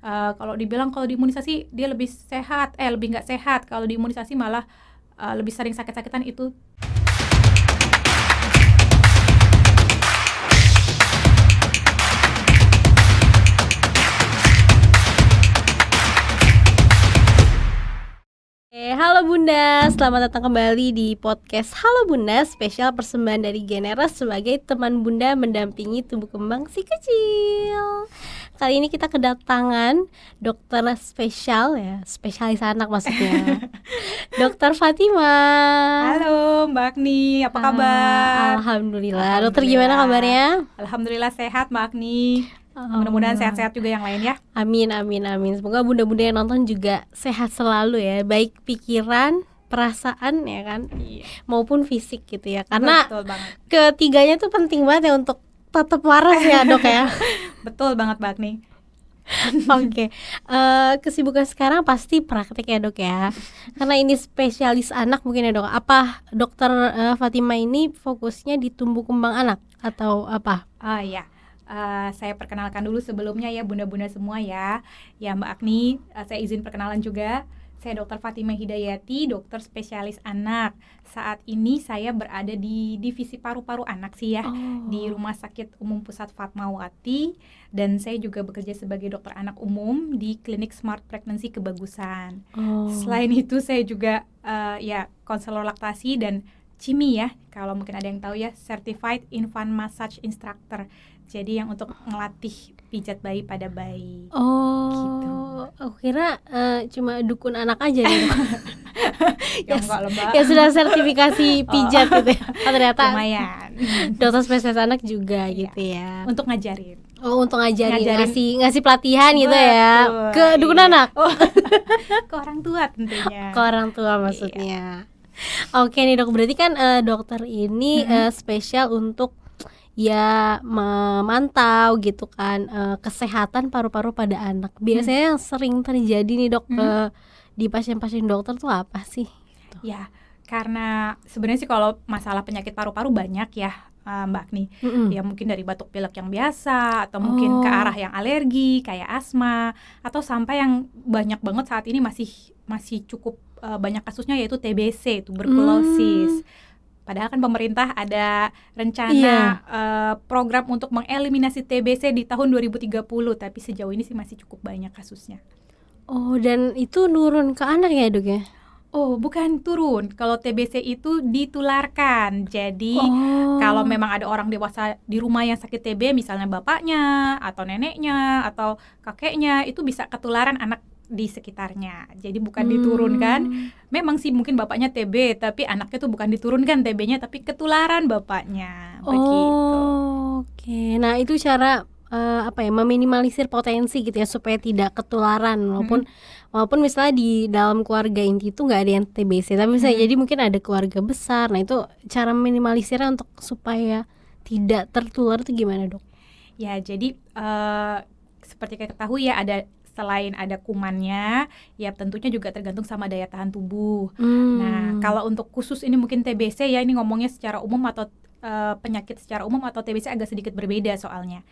Kalau dibilang kalau diimunisasi dia lebih sehat, lebih nggak sehat. Kalau diimunisasi malah lebih sering sakit-sakitan itu. Halo Bunda, selamat datang kembali di podcast Halo Bunda, spesial persembahan dari Generas sebagai teman Bunda mendampingi tumbuh kembang si kecil. Kali ini kita kedatangan dokter spesial ya, spesialis anak maksudnya. Dokter Fatima. Halo Mbak Agni, apa kabar? Alhamdulillah. Dokter gimana kabarnya? Alhamdulillah sehat Mbak Agni. Mudah-mudahan sehat-sehat juga yang lain ya. Amin. Semoga bunda-bunda yang nonton juga sehat selalu ya, baik pikiran, perasaan ya kan, maupun fisik gitu ya. Karena ketiganya tuh penting banget ya untuk tetap waras ya dok ya. Betul banget Mbak Agni. Oke. Kesibukan sekarang pasti praktek ya dok ya. Karena ini spesialis anak mungkin ya dok. Apa dokter Fatima ini fokusnya di tumbuh kembang anak atau apa? Ya. Saya perkenalkan dulu sebelumnya ya bunda-bunda semua ya. Ya Mbak Agni, saya izin perkenalan juga. Saya Dr. Fatima Hidayati, dokter spesialis anak. Saat ini saya berada di divisi paru-paru anak sih ya, di Rumah Sakit Umum Pusat Fatmawati. Dan saya juga bekerja sebagai dokter anak umum di Klinik Smart Pregnancy Kebagusan. Selain itu saya juga konselor laktasi dan CIMI ya, kalau mungkin ada yang tahu ya, Certified Infant Massage Instructor. Jadi yang untuk ngelatih pijat bayi pada bayi. Gitu. Aku kira cuma dukun anak aja gitu. Ya sudah sertifikasi pijat gitu ya. Ternyata lumayan. Dokter spesialis anak juga gitu ya. Untuk ngajarin. Untuk ngajarin. Ngasih pelatihan gitu ya. Ke dukun anak. Ke orang tua tentunya. Ke orang tua maksudnya. Oke nih dok, berarti kan dokter ini spesial untuk ya memantau gitu kan kesehatan paru-paru pada anak. Biasanya yang sering terjadi nih dok di pasien-pasien dokter tuh apa sih? Gitu. Ya karena sebenarnya sih kalau masalah penyakit paru-paru banyak ya Mbak Agni. Ya mungkin dari batuk pilek yang biasa, atau mungkin ke arah yang alergi kayak asma, atau sampai yang banyak banget saat ini masih cukup banyak kasusnya yaitu TBC, tuberkulosis. Padahal kan pemerintah ada rencana program untuk mengeliminasi TBC di tahun 2030, tapi sejauh ini sih masih cukup banyak kasusnya. Dan itu nurun ke anak ya dok ya? Bukan turun. Kalau TBC itu ditularkan. Jadi kalau memang ada orang dewasa di rumah yang sakit TB, misalnya bapaknya atau neneknya atau kakeknya, itu bisa ketularan anak di sekitarnya. Jadi bukan diturunkan. Memang sih mungkin bapaknya TB, tapi anaknya tuh bukan diturunkan TB-nya, tapi ketularan bapaknya. Begitu. Oke. Nah, itu cara meminimalisir potensi gitu ya supaya tidak ketularan, walaupun misalnya di dalam keluarga inti itu nggak ada yang TBC, tapi misalnya jadi mungkin ada keluarga besar. Nah, itu cara minimalisirnya untuk supaya tidak tertular itu gimana dok? Ya, jadi seperti kita ketahui ya, selain ada kumannya, ya tentunya juga tergantung sama daya tahan tubuh. Nah, kalau untuk khusus ini mungkin TBC ya, ini ngomongnya secara umum atau penyakit secara umum atau TBC agak sedikit berbeda soalnya.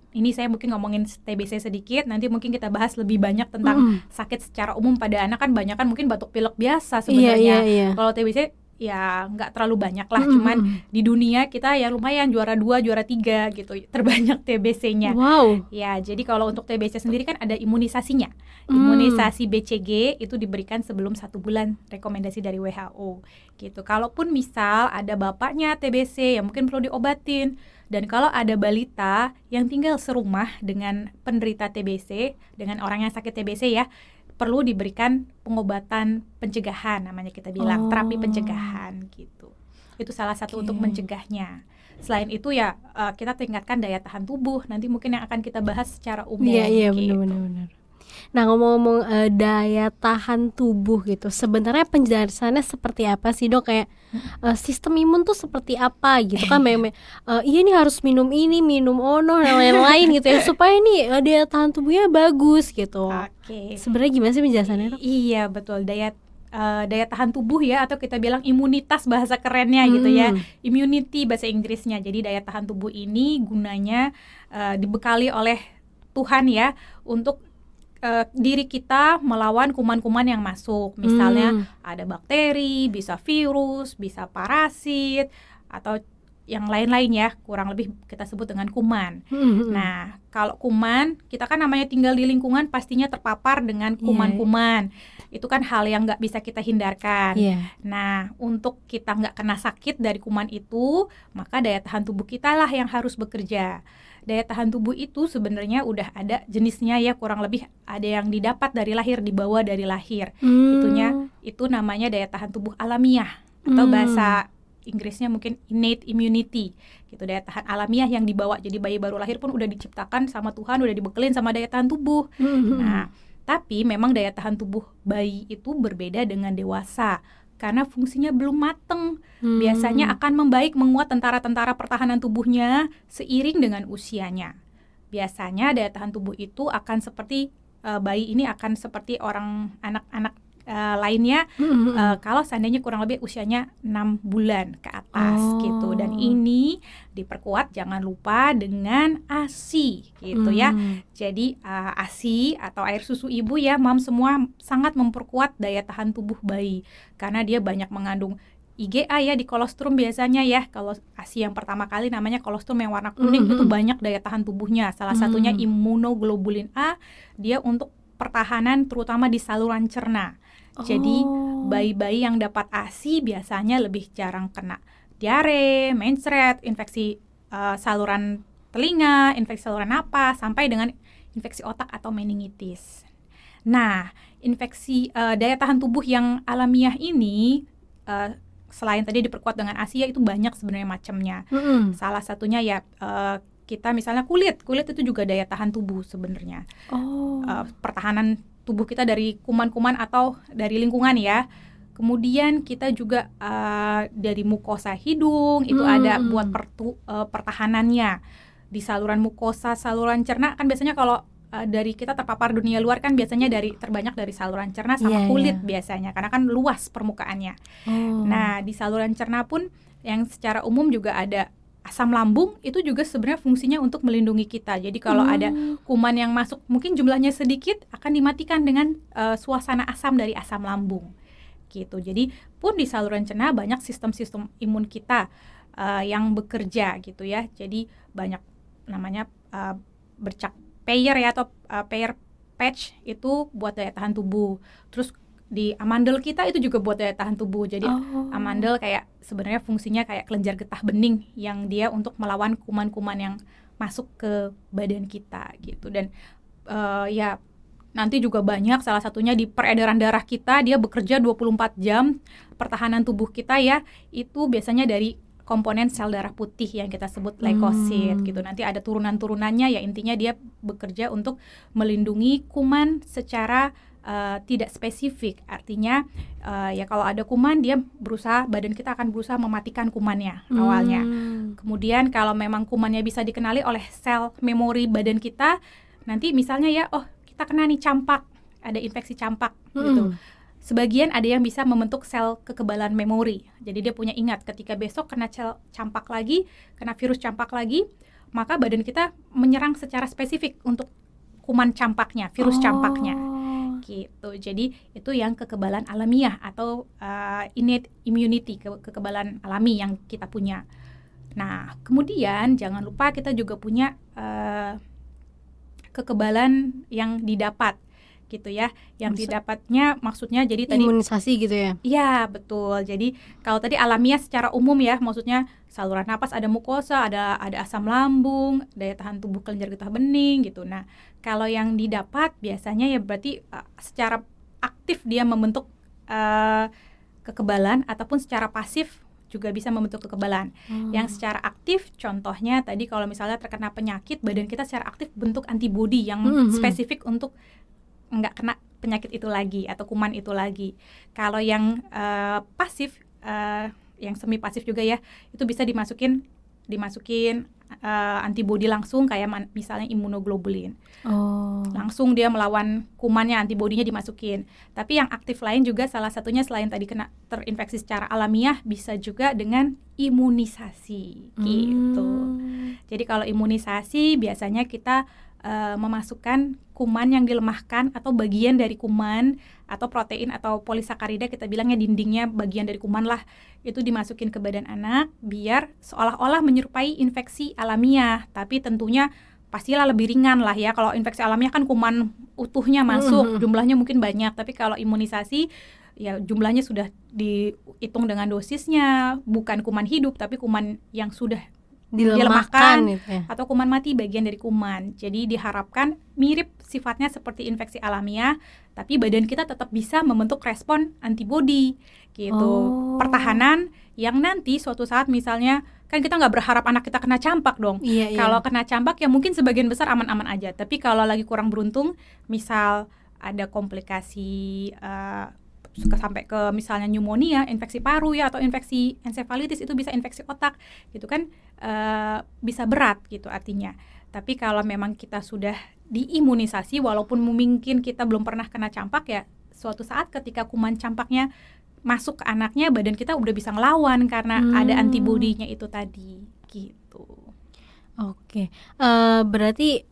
Ini saya mungkin ngomongin TBC sedikit, nanti mungkin kita bahas lebih banyak tentang sakit secara umum pada anak. Kan banyak kan mungkin batuk pilek biasa sebenarnya. Kalau TBC ya nggak terlalu banyak lah, cuman di dunia kita ya lumayan juara 2, juara 3 gitu, terbanyak TBC-nya. Ya, jadi kalau untuk TBC sendiri kan ada imunisasinya. Imunisasi BCG itu diberikan sebelum 1 bulan, rekomendasi dari WHO gitu. Kalaupun misal ada bapaknya TBC, ya mungkin perlu diobatin. Dan kalau ada balita yang tinggal serumah dengan penderita TBC, dengan orang yang sakit TBC ya, perlu diberikan pengobatan pencegahan, namanya kita bilang terapi pencegahan gitu. Itu salah satu untuk mencegahnya. Selain itu ya kita tingkatkan daya tahan tubuh. Nanti mungkin yang akan kita bahas secara umum. Iya benar. Nah, ngomong-ngomong daya tahan tubuh gitu, sebenarnya penjelasannya seperti apa sih dok? Kayak sistem imun tuh seperti apa gitu kan? Iya nih harus minum ini, minum ono dan lain-lain gitu ya, supaya nih daya tahan tubuhnya bagus gitu. Sebenarnya gimana sih penjelasannya dok? Iya betul, daya tahan tubuh ya, atau kita bilang imunitas bahasa kerennya gitu ya, immunity bahasa Inggrisnya. Jadi daya tahan tubuh ini gunanya dibekali oleh Tuhan ya untuk diri kita melawan kuman-kuman yang masuk. Misalnya ada bakteri, bisa virus, bisa parasit, atau yang lain-lain ya, kurang lebih kita sebut dengan kuman. Nah, kalau kuman, kita kan namanya tinggal di lingkungan pastinya terpapar dengan kuman-kuman. Itu kan hal yang nggak bisa kita hindarkan. Nah, untuk kita nggak kena sakit dari kuman itu, maka daya tahan tubuh kita lah yang harus bekerja. Daya tahan tubuh itu sebenarnya udah ada jenisnya ya, kurang lebih ada yang didapat dari lahir, dibawa dari lahir. Itu namanya daya tahan tubuh alamiah, atau bahasa Inggrisnya mungkin innate immunity gitu, daya tahan alamiah yang dibawa. Jadi bayi baru lahir pun udah diciptakan sama Tuhan, udah dibekelin sama daya tahan tubuh. Nah, tapi memang daya tahan tubuh bayi itu berbeda dengan dewasa karena fungsinya belum mateng. Biasanya akan membaik, menguat tentara-tentara pertahanan tubuhnya seiring dengan usianya. Biasanya daya tahan tubuh itu akan seperti bayi ini akan seperti orang anak-anak lainnya kalau seandainya kurang lebih usianya 6 bulan ke atas gitu. Dan ini diperkuat jangan lupa dengan ASI gitu ya. Jadi ASI atau air susu ibu ya, mam semua sangat memperkuat daya tahan tubuh bayi karena dia banyak mengandung IgA ya, di kolostrum biasanya ya. Kalau ASI yang pertama kali namanya kolostrum yang warna kuning, itu banyak daya tahan tubuhnya. Salah satunya immunoglobulin A, dia untuk pertahanan terutama di saluran cerna. Jadi bayi-bayi yang dapat ASI biasanya lebih jarang kena diare, mencret, infeksi saluran telinga, infeksi saluran napas, sampai dengan infeksi otak atau meningitis. Nah, infeksi daya tahan tubuh yang alamiah ini selain tadi diperkuat dengan ASI, itu banyak sebenarnya macamnya. Salah satunya ya kita misalnya kulit itu juga daya tahan tubuh sebenarnya. Pertahanan tubuh kita dari kuman-kuman atau dari lingkungan ya. Kemudian kita juga dari mukosa hidung itu ada buat pertahanannya. Di saluran mukosa, saluran cerna kan biasanya kalau dari kita terpapar dunia luar kan biasanya terbanyak dari saluran cerna sama kulit biasanya, karena kan luas permukaannya. Nah, di saluran cerna pun yang secara umum juga ada asam lambung, itu juga sebenarnya fungsinya untuk melindungi kita. Jadi kalau ada kuman yang masuk, mungkin jumlahnya sedikit, akan dimatikan dengan suasana asam dari asam lambung gitu. Jadi pun di saluran cerna banyak sistem-sistem imun kita yang bekerja gitu ya. Jadi banyak namanya bercak payer ya, atau payer patch itu buat daya tahan tubuh. Terus di amandel kita itu juga buat daya tahan tubuh. Jadi amandel kayak sebenarnya fungsinya kayak kelenjar getah bening yang dia untuk melawan kuman-kuman yang masuk ke badan kita gitu. Dan ya nanti juga banyak, salah satunya di peredaran darah kita, dia bekerja 24 jam. Pertahanan tubuh kita ya itu biasanya dari komponen sel darah putih yang kita sebut leukosit gitu. Nanti ada turunan-turunannya ya, intinya dia bekerja untuk melindungi kuman secara tidak spesifik. Artinya ya kalau ada kuman, dia badan kita akan berusaha mematikan kumannya awalnya. Kemudian kalau memang kumannya bisa dikenali oleh sel memori badan kita, nanti misalnya ya, kita kena nih campak, ada infeksi campak gitu. Sebagian ada yang bisa membentuk sel kekebalan memori. Jadi dia punya ingat ketika besok kena sel campak lagi, kena virus campak lagi, maka badan kita menyerang secara spesifik untuk kuman campaknya, virus campaknya. Gitu. Jadi itu yang kekebalan alamiah atau innate immunity, kekebalan alami yang kita punya. Nah, kemudian jangan lupa kita juga punya kekebalan yang didapat gitu ya. Yang didapatnya maksudnya jadi tadi imunisasi gitu ya. Iya, betul. Jadi kalau tadi alamiah secara umum ya, maksudnya saluran napas ada mukosa, ada asam lambung, daya tahan tubuh kelenjar getah bening gitu. Nah, kalau yang didapat biasanya ya berarti secara aktif dia membentuk kekebalan, ataupun secara pasif juga bisa membentuk kekebalan. Yang secara aktif contohnya tadi kalau misalnya terkena penyakit, badan kita secara aktif bentuk antibodi yang spesifik untuk nggak kena penyakit itu lagi atau kuman itu lagi. Kalau yang pasif, yang semi pasif juga ya, itu bisa dimasukin antibodi langsung kayak misalnya immunoglobulin. Langsung dia melawan kumannya, antibodinya dimasukin. Tapi yang aktif lain juga salah satunya selain tadi kena terinfeksi secara alamiah, bisa juga dengan imunisasi gitu. Jadi kalau imunisasi biasanya kita memasukkan kuman yang dilemahkan atau bagian dari kuman atau protein atau polisakarida, kita bilangnya dindingnya bagian dari kuman lah, itu dimasukin ke badan anak biar seolah-olah menyerupai infeksi alamiah, tapi tentunya pastilah lebih ringan lah ya. Kalau infeksi alamiah kan kuman utuhnya masuk, jumlahnya mungkin banyak, tapi kalau imunisasi ya jumlahnya sudah dihitung dengan dosisnya, bukan kuman hidup tapi kuman yang sudah dilemahkan gitu ya. atau kuman mati bagian dari kuman. Jadi diharapkan mirip sifatnya seperti infeksi alamiah, tapi badan kita tetap bisa membentuk respon antibodi gitu. Pertahanan yang nanti suatu saat misalnya, kan kita nggak berharap anak kita kena campak dong. Kalau kena campak ya mungkin sebagian besar aman-aman aja, tapi kalau lagi kurang beruntung, misal ada komplikasi sampai ke misalnya pneumonia, infeksi paru ya, atau infeksi ensefalitis, itu bisa infeksi otak gitu kan, bisa berat gitu artinya. Tapi kalau memang kita sudah diimunisasi, walaupun mungkin kita belum pernah kena campak ya, suatu saat ketika kuman campaknya masuk ke anaknya, badan kita udah bisa ngelawan karena ada antibodinya itu tadi gitu. Oke, berarti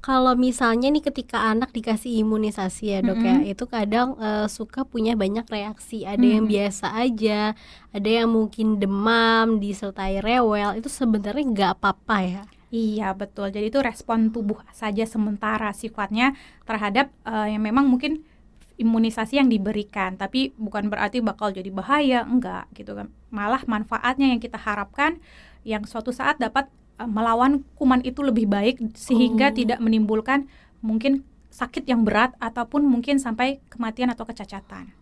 kalau misalnya nih ketika anak dikasih imunisasi ya dok ya, itu kadang suka punya banyak reaksi, ada yang biasa aja, ada yang mungkin demam disertai rewel, itu sebenarnya nggak apa-apa ya? Iya betul, jadi itu respon tubuh saja sementara sifatnya terhadap yang memang mungkin imunisasi yang diberikan, tapi bukan berarti bakal jadi bahaya, enggak gitu kan. Malah manfaatnya yang kita harapkan yang suatu saat dapat melawan kuman itu lebih baik, sehingga tidak menimbulkan mungkin sakit yang berat ataupun mungkin sampai kematian atau kecacatan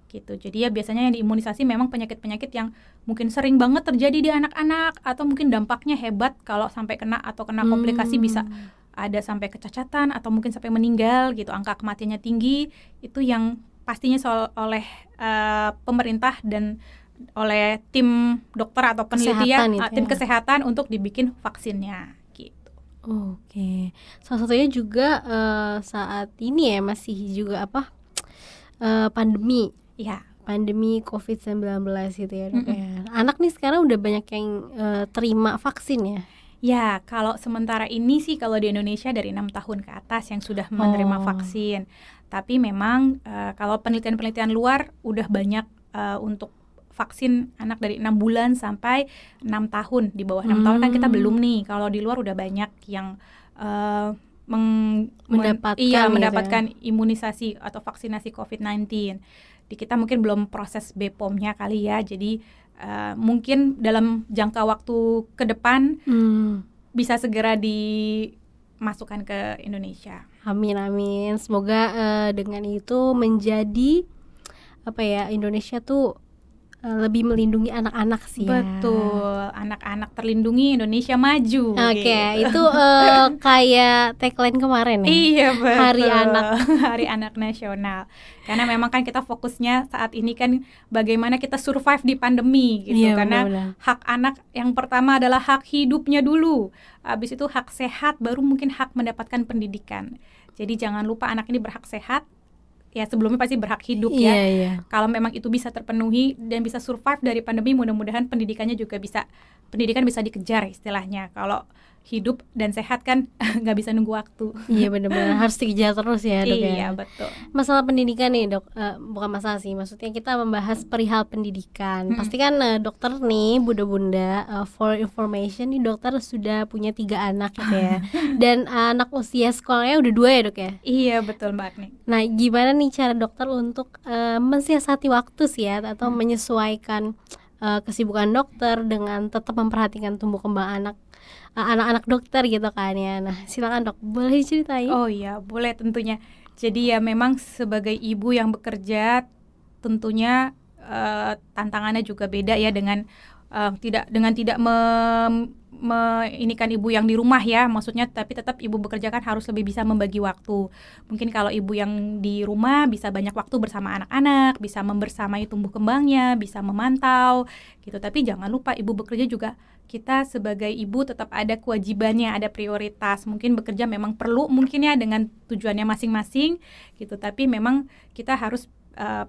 gitu. Jadi ya biasanya yang diimunisasi memang penyakit-penyakit yang mungkin sering banget terjadi di anak-anak, atau mungkin dampaknya hebat kalau sampai kena atau kena komplikasi bisa ada sampai kecacatan atau mungkin sampai meninggal gitu, angka kematiannya tinggi. Itu yang pastinya oleh pemerintah dan oleh tim dokter atau penelitian, tim kesehatan untuk dibikin vaksinnya gitu. Oke, salah satunya juga saat ini ya masih juga pandemi. Ya. Pandemi COVID-19 gitu ya dok ya. Anak nih sekarang udah banyak yang terima vaksin ya? Ya, kalau sementara ini sih kalau di Indonesia dari 6 tahun ke atas yang sudah menerima vaksin. Tapi memang kalau penelitian-penelitian luar udah banyak untuk vaksin anak dari 6 bulan sampai 6 tahun. Di bawah 6 tahun kan kita belum nih. Kalau di luar udah banyak yang mendapatkan imunisasi atau vaksinasi COVID-19. Di kita mungkin belum proses BPOM-nya kali ya. Jadi mungkin dalam jangka waktu ke depan bisa segera dimasukkan ke Indonesia. Amin amin. Semoga dengan itu menjadi Indonesia tuh lebih melindungi anak-anak sih ya. Betul, anak-anak terlindungi, Indonesia maju. Oke, itu kayak tagline kemarin ya. Iya betul. Hari Anak. Hari Anak Nasional. Karena memang kan kita fokusnya saat ini kan bagaimana kita survive di pandemi gitu. Iya, karena benar-benar. hak anak yang pertama adalah hak hidupnya dulu. Habis itu hak sehat, baru mungkin hak mendapatkan pendidikan. Jadi jangan lupa anak ini berhak sehat. Ya sebelumnya pasti berhak hidup ya. Iya. Kalau memang itu bisa terpenuhi dan bisa survive dari pandemi, mudah-mudahan pendidikan bisa dikejar istilahnya. Kalau hidup dan sehat kan nggak bisa nunggu waktu. Iya benar-benar harus dikejar terus ya dok ya. Iya betul. Masalah pendidikan nih dok, bukan masalah sih, maksudnya kita membahas perihal pendidikan. Pasti kan dokter nih bunda-bunda, for information nih dokter sudah punya 3 anak gitu ya. Dan anak usia sekolahnya udah 2 ya dok ya. Iya betul Mbak Agni. Nah gimana nih cara dokter untuk mensiasati waktu sih ya, atau menyesuaikan kesibukan dokter dengan tetap memperhatikan tumbuh kembang anak-anak dokter gitu kan ya. Nah silakan dok, boleh ceritain? Oh iya boleh tentunya. Jadi ya memang sebagai ibu yang bekerja tentunya tantangannya juga beda ya dengan tidak inikan ibu yang di rumah ya, maksudnya, tapi tetap ibu bekerja kan harus lebih bisa membagi waktu. Mungkin kalau ibu yang di rumah bisa banyak waktu bersama anak-anak, bisa membersamai tumbuh kembangnya, bisa memantau gitu. Tapi jangan lupa ibu bekerja juga, kita sebagai ibu tetap ada kewajibannya, ada prioritas. Mungkin bekerja memang perlu mungkin ya dengan tujuannya masing-masing gitu, tapi memang kita harus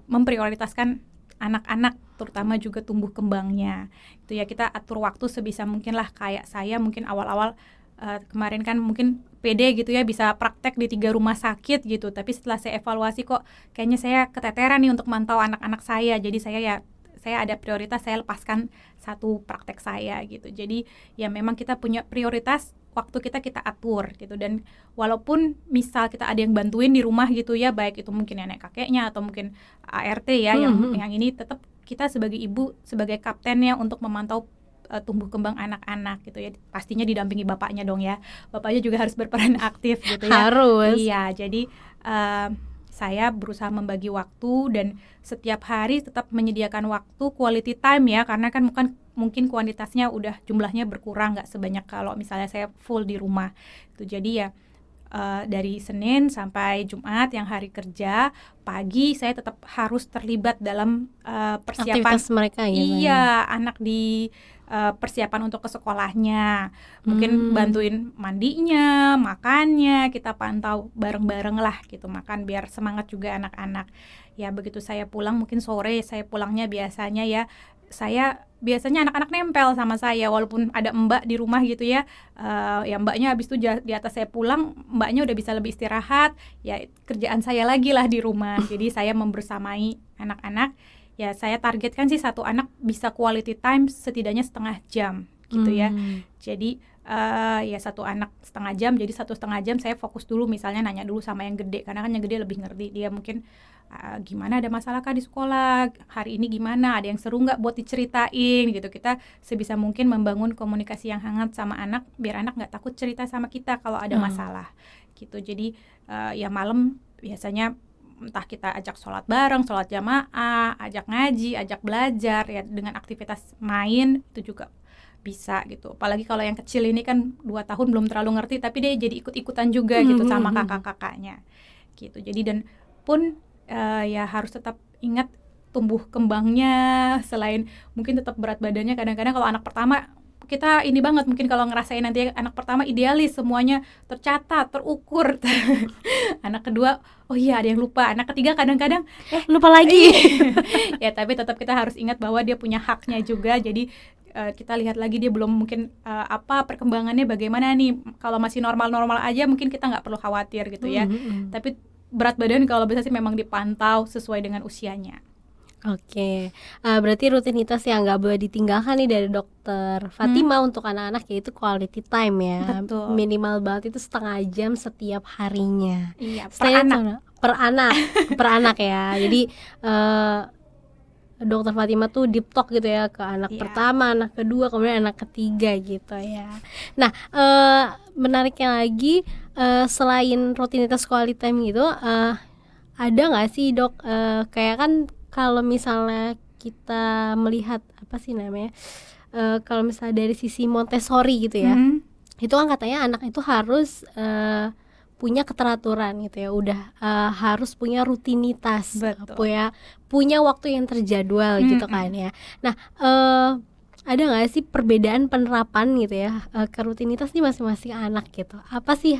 memprioritaskan anak-anak, terutama juga tumbuh kembangnya. Itu ya kita atur waktu sebisa mungkin lah. Kayak saya mungkin awal-awal kemarin kan mungkin pede gitu ya bisa praktek di 3 rumah sakit gitu, tapi setelah saya evaluasi kok kayaknya saya keteteran nih untuk mantau anak-anak saya, jadi saya ada prioritas, saya lepaskan satu praktek saya gitu. Jadi ya memang kita punya prioritas, waktu kita atur gitu. Dan walaupun misal kita ada yang bantuin di rumah gitu ya, baik itu mungkin nenek kakeknya atau mungkin ART ya, yang ini tetap kita sebagai ibu, sebagai kaptennya untuk memantau tumbuh kembang anak-anak gitu ya. Pastinya didampingi bapaknya dong ya. Bapaknya juga harus berperan aktif gitu ya. Harus. Iya, jadi saya berusaha membagi waktu dan setiap hari tetap menyediakan waktu quality time ya, karena kan mungkin kuantitasnya udah jumlahnya berkurang, nggak sebanyak kalau misalnya saya full di rumah itu. Jadi ya dari Senin sampai Jumat yang hari kerja, pagi saya tetap harus terlibat dalam persiapan Aktivitas mereka ya. Iya, anak di persiapan untuk ke sekolahnya, mungkin bantuin mandinya, makannya, kita pantau bareng-bareng lah gitu, makan biar semangat juga anak-anak. Ya begitu saya pulang, mungkin sore saya pulangnya biasanya ya, saya biasanya anak-anak nempel sama saya walaupun ada mbak di rumah gitu ya. Ya mbaknya habis itu di atas saya pulang, mbaknya udah bisa lebih istirahat, ya kerjaan saya lagi lah di rumah. Jadi saya membersamai anak-anak. Ya saya targetkan sih satu anak bisa quality time setidaknya setengah jam gitu ya. Jadi ya satu anak setengah jam, jadi 1,5 jam saya fokus dulu, misalnya nanya dulu sama yang gede, karena kan yang gede lebih ngerti. Dia mungkin gimana, ada masalah kah di sekolah hari ini, gimana, ada yang seru nggak buat diceritain gitu. Kita sebisa mungkin membangun komunikasi yang hangat sama anak, biar anak nggak takut cerita sama kita kalau ada masalah gitu. Jadi ya malam biasanya entah kita ajak sholat bareng, sholat jamaah, ajak ngaji, ajak belajar ya, dengan aktivitas main itu juga bisa gitu. Apalagi kalau yang kecil ini kan 2 tahun belum terlalu ngerti, tapi dia jadi ikut-ikutan juga gitu sama kakak-kakaknya gitu. Jadi dan pun ya harus tetap ingat tumbuh kembangnya, selain mungkin tetap berat badannya. Kadang-kadang kalau anak pertama kita ini banget, mungkin kalau ngerasain nanti anak pertama idealis, semuanya tercatat, terukur. Anak kedua, oh iya ada yang lupa. Anak ketiga kadang-kadang lupa lagi. Ya tapi tetap kita harus ingat bahwa dia punya haknya juga. Jadi kita lihat lagi dia belum mungkin perkembangannya bagaimana nih. Kalau masih normal-normal aja mungkin kita nggak perlu khawatir gitu ya. Tapi berat badan kalau bisa sih memang dipantau sesuai dengan usianya. Oke, berarti rutinitas yang nggak boleh ditinggalkan nih dari Dokter Fatima untuk anak-anak, yaitu quality time ya. Betul. Minimal banget itu setengah jam setiap harinya. Iya, per anak ya. Jadi Dokter Fatima tuh deep talk gitu ya ke anak pertama, anak kedua, kemudian anak ketiga gitu ya. Nah, menariknya lagi, selain rutinitas quality time gitu, ada nggak sih Dok, kayak kan kalau misalnya kita melihat kalau misalnya dari sisi Montessori gitu ya, itu kan katanya anak itu harus punya keteraturan gitu ya, udah harus punya rutinitas, punya waktu yang terjadwal gitu kan ya. Nah, ada nggak sih perbedaan penerapan gitu ya ke rutinitas di masing-masing anak gitu? Apa sih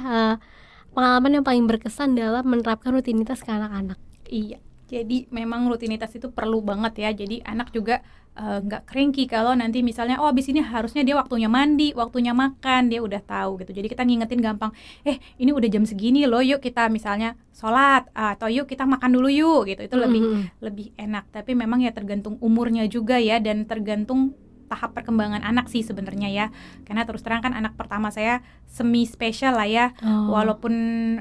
pengalaman yang paling berkesan dalam menerapkan rutinitas ke anak-anak? Iya. Jadi memang rutinitas itu perlu banget ya. Jadi anak juga nggak cranky kalau nanti misalnya abis ini harusnya dia waktunya mandi, waktunya makan, dia udah tahu gitu. Jadi kita ngingetin gampang, ini udah jam segini loh, yuk kita misalnya sholat, atau yuk kita makan dulu yuk gitu. Itu lebih enak. Tapi memang ya tergantung umurnya juga ya, dan tergantung tahap perkembangan anak sih sebenarnya ya. Karena terus terang kan anak pertama saya semi spesial lah ya. Walaupun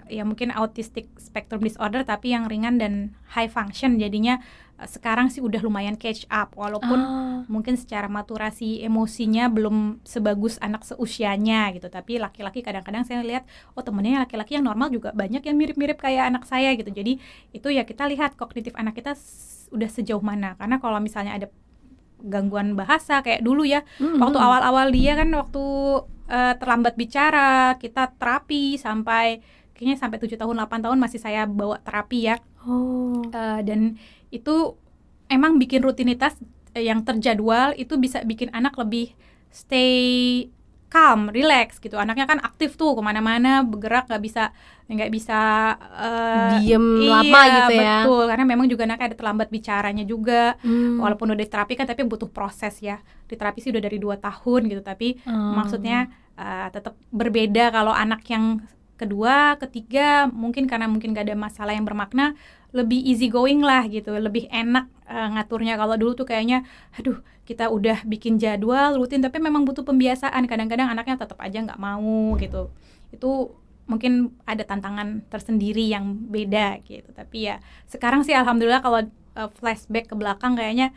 ya mungkin autistic spectrum disorder, tapi yang ringan dan high function, jadinya sekarang sih udah lumayan catch up. Walaupun mungkin secara maturasi emosinya belum sebagus anak seusianya gitu. Tapi laki-laki kadang-kadang saya lihat, temennya laki-laki yang normal juga banyak yang mirip-mirip kayak anak saya gitu. Jadi itu ya kita lihat kognitif anak kita udah sejauh mana. Karena kalau misalnya ada gangguan bahasa kayak dulu ya, waktu awal-awal dia kan waktu terlambat bicara, kita terapi kayaknya sampai 7 tahun 8 tahun masih saya bawa terapi ya. Dan itu emang bikin rutinitas yang terjadwal itu bisa bikin anak lebih stay calm, relax gitu. Anaknya kan aktif tuh kemana-mana, bergerak, nggak bisa diem iya, lama gitu ya. Betul, karena memang juga anaknya ada terlambat bicaranya juga. Walaupun udah diterapi kan, tapi butuh proses ya. Diterapi sih udah dari 2 tahun gitu, tapi maksudnya tetap berbeda kalau anak yang kedua, ketiga, mungkin karena mungkin gak ada masalah yang bermakna, lebih easy going lah gitu, lebih enak ngaturnya. Kalau dulu tuh kayaknya, aduh, kita udah bikin jadwal rutin, tapi memang butuh pembiasaan. Kadang-kadang anaknya tetap aja nggak mau gitu. Itu mungkin ada tantangan tersendiri yang beda gitu. Tapi ya sekarang sih alhamdulillah kalau flashback ke belakang kayaknya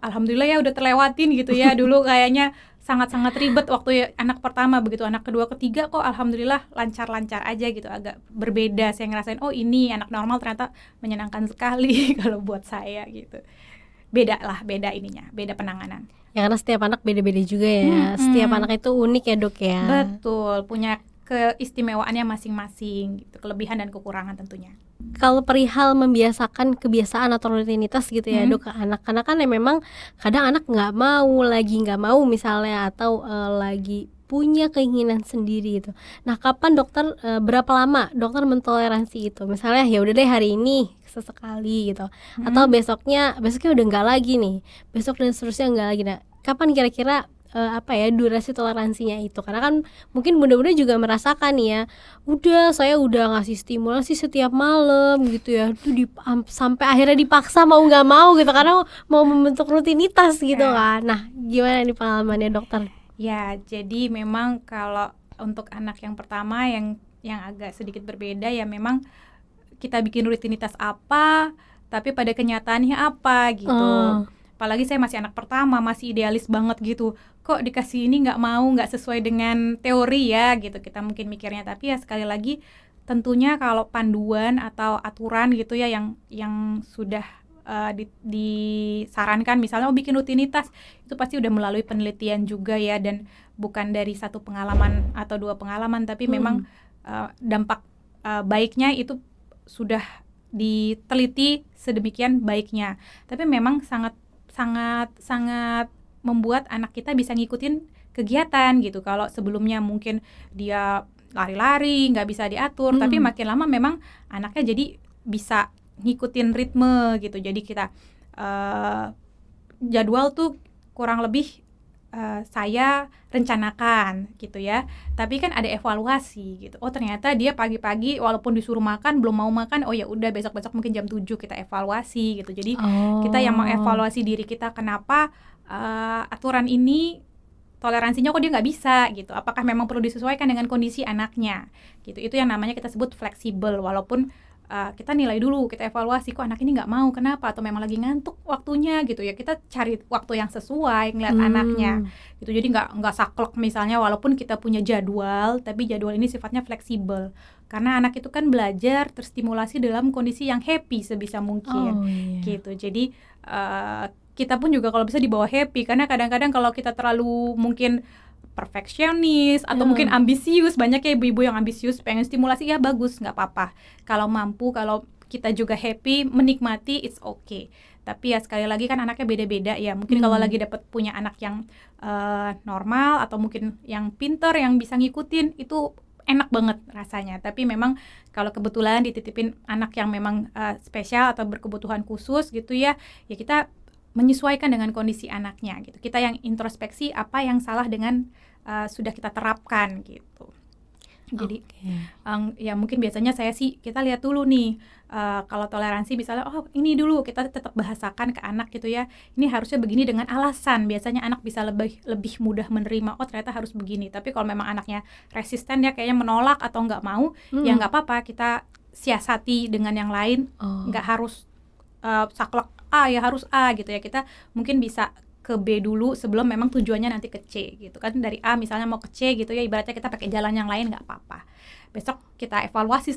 alhamdulillah ya udah terlewatin gitu ya. Dulu kayaknya sangat-sangat ribet waktu anak pertama, begitu anak kedua, ketiga kok alhamdulillah lancar-lancar aja gitu. Agak berbeda, saya ngerasain oh ini anak normal ternyata menyenangkan sekali kalau buat saya gitu. Beda ininya, beda penanganan. Ya karena setiap anak beda-beda juga ya. Setiap anak itu unik ya dok ya. Betul, punya keistimewaannya masing-masing gitu, kelebihan dan kekurangan tentunya. Kalau perihal membiasakan kebiasaan atau rutinitas gitu ya dok, anak-anak kan ya memang kadang anak nggak mau misalnya, atau lagi punya keinginan sendiri gitu. Nah kapan dokter, berapa lama dokter mentoleransi itu? Misalnya ya udah deh hari ini sesekali gitu, atau besoknya udah nggak lagi nih, besok dan seterusnya nggak lagi. Nah kapan kira-kira durasi toleransinya itu? Karena kan mungkin bunda-bunda juga merasakan nih ya, saya udah ngasih stimulasi setiap malam gitu ya, itu sampai akhirnya dipaksa mau nggak mau gitu, karena mau membentuk rutinitas gitu kan. Nah gimana nih pengalamannya dokter? Ya, jadi memang kalau untuk anak yang pertama yang agak sedikit berbeda ya, memang kita bikin rutinitas apa, tapi pada kenyataannya apa gitu. Apalagi saya masih anak pertama, masih idealis banget gitu. Kok dikasih ini nggak mau, nggak sesuai dengan teori ya gitu, kita mungkin mikirnya. Tapi ya sekali lagi tentunya kalau panduan atau aturan gitu ya yang sudah disarankan, misalnya bikin rutinitas, itu pasti udah melalui penelitian juga ya, dan bukan dari satu pengalaman atau 2 pengalaman, tapi memang dampak baiknya itu sudah diteliti sedemikian baiknya. Tapi memang sangat membuat anak kita bisa ngikutin kegiatan gitu. Kalau sebelumnya mungkin dia lari-lari, nggak bisa diatur, tapi makin lama memang anaknya jadi bisa ngikutin ritme gitu. Jadi kita jadwal tuh kurang lebih saya rencanakan gitu ya. Tapi kan ada evaluasi gitu. Oh ternyata dia pagi-pagi walaupun disuruh makan belum mau makan, oh ya udah besok-besok mungkin jam 7 kita evaluasi gitu. Jadi kita yang mengevaluasi diri kita, kenapa aturan ini toleransinya kok dia nggak bisa gitu. Apakah memang perlu disesuaikan dengan kondisi anaknya gitu. Itu yang namanya kita sebut fleksibel. Walaupun kita nilai dulu, kita evaluasi, kok anak ini nggak mau, kenapa, atau memang lagi ngantuk waktunya gitu ya, kita cari waktu yang sesuai ngeliat anaknya gitu. Jadi nggak saklek misalnya, walaupun kita punya jadwal, tapi jadwal ini sifatnya fleksibel karena anak itu kan belajar terstimulasi dalam kondisi yang happy sebisa mungkin gitu. Jadi kita pun juga kalau bisa dibawa happy, karena kadang-kadang kalau kita terlalu mungkin perfeksionis atau mungkin ambisius, banyak ya ibu-ibu yang ambisius pengen stimulasi, ya bagus, nggak apa-apa kalau mampu, kalau kita juga happy menikmati, it's okay. Tapi ya sekali lagi kan anaknya beda-beda ya, mungkin kalau lagi dapat punya anak yang normal atau mungkin yang pinter yang bisa ngikutin, itu enak banget rasanya. Tapi memang kalau kebetulan dititipin anak yang memang spesial atau berkebutuhan khusus gitu ya kita menyesuaikan dengan kondisi anaknya gitu. Kita yang introspeksi apa yang salah dengan sudah kita terapkan gitu. Jadi ya mungkin biasanya kita lihat dulu nih, kalau toleransi misalnya ini dulu kita tetap bahasakan ke anak gitu ya, ini harusnya begini dengan alasan. Biasanya anak bisa lebih mudah menerima, ternyata harus begini. Tapi kalau memang anaknya resisten ya, kayaknya menolak atau nggak mau, ya nggak apa-apa, kita siasati dengan yang lain. Nggak harus saklek ya harus A gitu ya, kita mungkin bisa ke B dulu sebelum memang tujuannya nanti ke C gitu kan. Dari A misalnya mau ke C gitu ya, ibaratnya kita pakai jalan yang lain, nggak apa-apa. Besok kita evaluasi,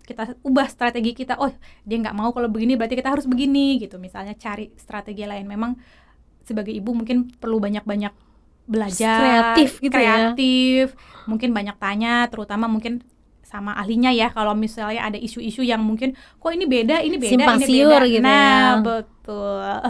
kita ubah strategi kita. Dia nggak mau kalau begini, berarti kita harus begini gitu. Misalnya cari strategi lain. Memang sebagai ibu mungkin perlu banyak-banyak belajar, kreatif, mungkin banyak tanya, terutama mungkin sama ahlinya ya. Kalau misalnya ada isu-isu yang mungkin kok ini beda, simpang siur gitu ya. Betul.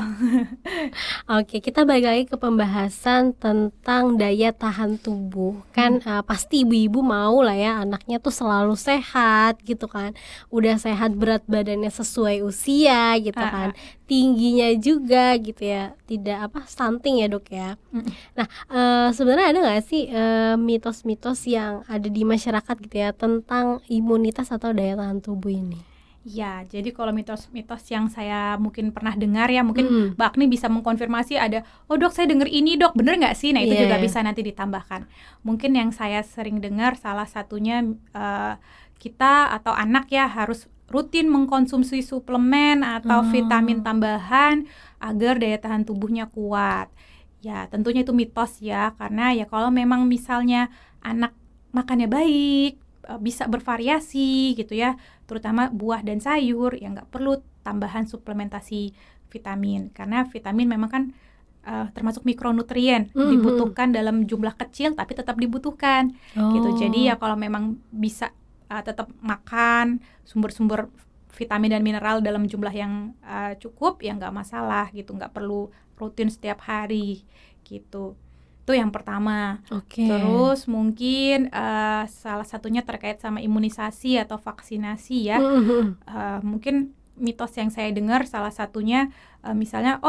Oke, kita balik lagi ke pembahasan tentang daya tahan tubuh. Kan pasti ibu-ibu mau lah ya anaknya tuh selalu sehat gitu kan. Udah sehat, berat badannya sesuai usia gitu kan. Tingginya juga gitu ya. Tidak stunting ya, Dok ya. Nah, sebenarnya ada nggak sih mitos-mitos yang ada di masyarakat gitu ya tentang imunitas atau daya tahan tubuh ini? Ya, jadi kalau mitos-mitos yang saya mungkin pernah dengar ya, mungkin Mbak Agni bisa mengkonfirmasi ada, oh dok saya dengar ini dok, bener nggak sih? Nah itu juga bisa nanti ditambahkan. Mungkin yang saya sering dengar salah satunya kita atau anak ya harus rutin mengkonsumsi suplemen atau vitamin tambahan agar daya tahan tubuhnya kuat. Ya tentunya itu mitos ya, karena ya kalau memang misalnya anak makannya baik, bisa bervariasi gitu ya, terutama buah dan sayur, ya nggak perlu tambahan suplementasi vitamin, karena vitamin memang kan termasuk mikronutrien, dibutuhkan dalam jumlah kecil tapi tetap dibutuhkan gitu. Jadi ya kalau memang bisa tetap makan sumber-sumber vitamin dan mineral dalam jumlah yang cukup, ya nggak masalah gitu, nggak perlu rutin setiap hari gitu. Itu yang pertama. Terus mungkin salah satunya terkait sama imunisasi atau vaksinasi ya. Mungkin mitos yang saya dengar salah satunya misalnya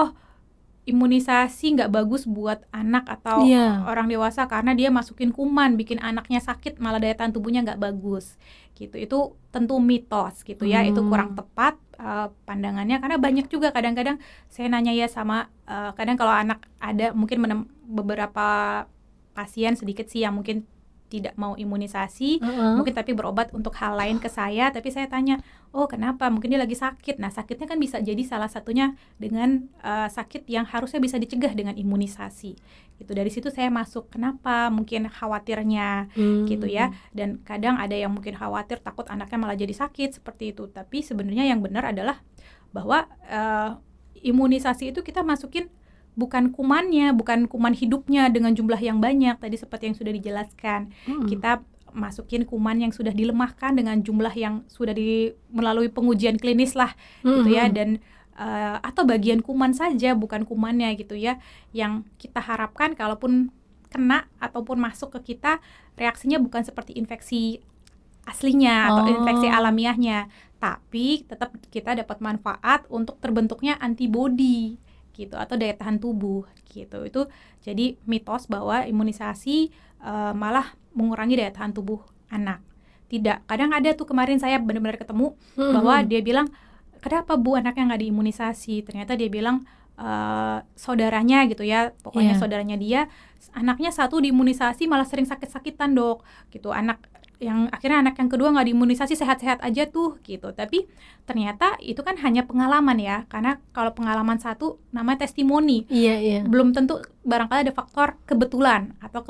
imunisasi nggak bagus buat anak atau orang dewasa karena dia masukin kuman, bikin anaknya sakit, malah daya tahan tubuhnya nggak bagus gitu. Itu tentu mitos gitu ya. Itu kurang tepat pandangannya, karena banyak juga kadang-kadang saya nanya ya sama kadang kalau anak ada mungkin beberapa pasien sedikit sih yang mungkin tidak mau imunisasi, mungkin tapi berobat untuk hal lain ke saya, tapi saya tanya, oh kenapa? Mungkin dia lagi sakit. Nah sakitnya kan bisa jadi salah satunya dengan sakit yang harusnya bisa dicegah dengan imunisasi. Gitu. Dari situ saya masuk, kenapa? Mungkin khawatirnya gitu ya. Dan kadang ada yang mungkin khawatir takut anaknya malah jadi sakit seperti itu. Tapi sebenarnya yang benar adalah bahwa imunisasi itu kita masukin bukan kumannya, bukan kuman hidupnya dengan jumlah yang banyak. Tadi seperti yang sudah dijelaskan, kita masukin kuman yang sudah dilemahkan dengan jumlah yang sudah melalui pengujian klinis lah, gitu ya. Dan atau bagian kuman saja, bukan kumannya gitu ya. Yang kita harapkan kalaupun kena ataupun masuk ke kita, reaksinya bukan seperti infeksi aslinya atau infeksi alamiahnya, tapi tetap kita dapat manfaat untuk terbentuknya antibodi gitu atau daya tahan tubuh gitu. Itu jadi mitos bahwa imunisasi malah mengurangi daya tahan tubuh anak. Tidak. Kadang ada tuh, kemarin saya benar-benar ketemu bahwa dia bilang, kenapa Bu anaknya nggak diimunisasi? Ternyata dia bilang saudaranya gitu ya, pokoknya saudaranya dia, anaknya satu diimunisasi malah sering sakit-sakitan dok gitu. Akhirnya anak yang kedua nggak diimunisasi, sehat-sehat aja tuh gitu. Tapi ternyata itu kan hanya pengalaman ya, karena kalau pengalaman satu namanya testimoni, belum tentu, barangkali ada faktor kebetulan atau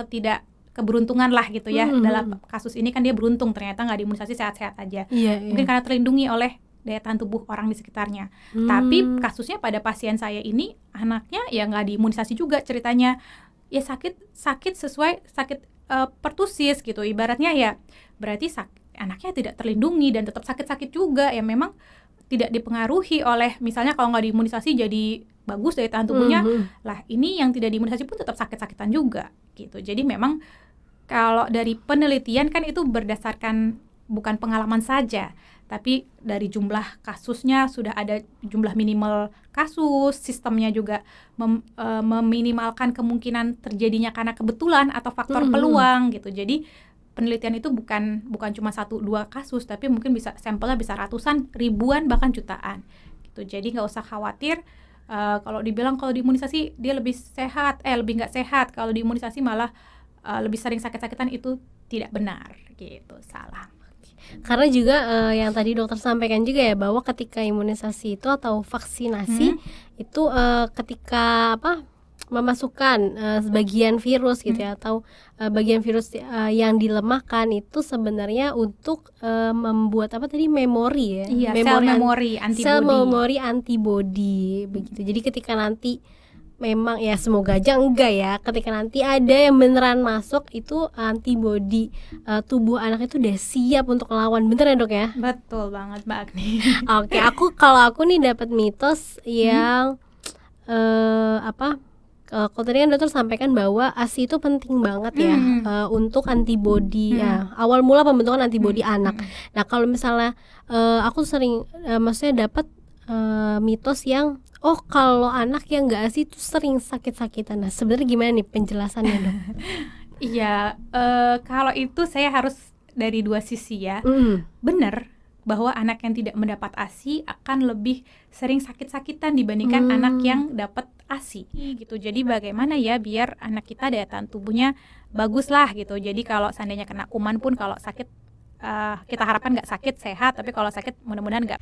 keberuntungan lah gitu ya. Dalam kasus ini kan dia beruntung, ternyata nggak diimunisasi, sehat-sehat aja. Mungkin karena terlindungi oleh daya tahan tubuh orang di sekitarnya. Tapi kasusnya pada pasien saya ini, anaknya ya nggak diimunisasi juga ceritanya, ya sakit sesuai sakit pertusis gitu, ibaratnya ya berarti anaknya tidak terlindungi dan tetap sakit-sakit juga, ya memang tidak dipengaruhi oleh misalnya kalau nggak diimunisasi jadi bagus daya tahan tubuhnya, lah ini yang tidak diimunisasi pun tetap sakit-sakitan juga gitu. Jadi memang kalau dari penelitian kan itu berdasarkan bukan pengalaman saja, tapi dari jumlah kasusnya sudah ada jumlah minimal kasus, sistemnya juga meminimalkan kemungkinan terjadinya karena kebetulan atau faktor peluang gitu. Jadi penelitian itu bukan cuma 1-2 kasus, tapi mungkin sampelnya bisa ratusan, ribuan, bahkan jutaan gitu. Jadi nggak usah khawatir kalau dibilang kalau diimunisasi dia lebih sehat, lebih nggak sehat, kalau diimunisasi malah lebih sering sakit-sakitan, itu tidak benar gitu, salah. Karena juga yang tadi dokter sampaikan juga ya, bahwa ketika imunisasi itu atau vaksinasi itu ketika memasukkan sebagian virus gitu ya, atau bagian virus yang dilemahkan itu sebenarnya untuk membuat memori ya, sel memori antibody antibody begitu. Jadi ketika nanti memang ya semoga aja enggak ya, ketika nanti ada yang beneran masuk itu antibodi tubuh anak itu udah siap untuk melawan, bener ya dok ya? Betul banget Mbak Agni. Oke, kalau aku nih dapat mitos yang apa? Kalau tadi kan dokter sampaikan bahwa ASI itu penting banget ya untuk antibodi ya, awal mula pembentukan antibodi anak. Nah kalau misalnya aku sering maksudnya dapat mitos yang kalau anak yang nggak ASI itu sering sakit-sakitan. Nah sebenarnya gimana nih penjelasannya dok? Iya, kalau itu saya harus dari dua sisi ya. Benar bahwa anak yang tidak mendapat ASI akan lebih sering sakit-sakitan dibandingkan anak yang dapat ASI gitu. Jadi bagaimana ya biar anak kita daya tahan tubuhnya bagus lah gitu. Jadi kalau seandainya kena kuman pun kalau sakit kita harapkan nggak sakit, sehat, tapi kalau sakit mudah-mudahan nggak.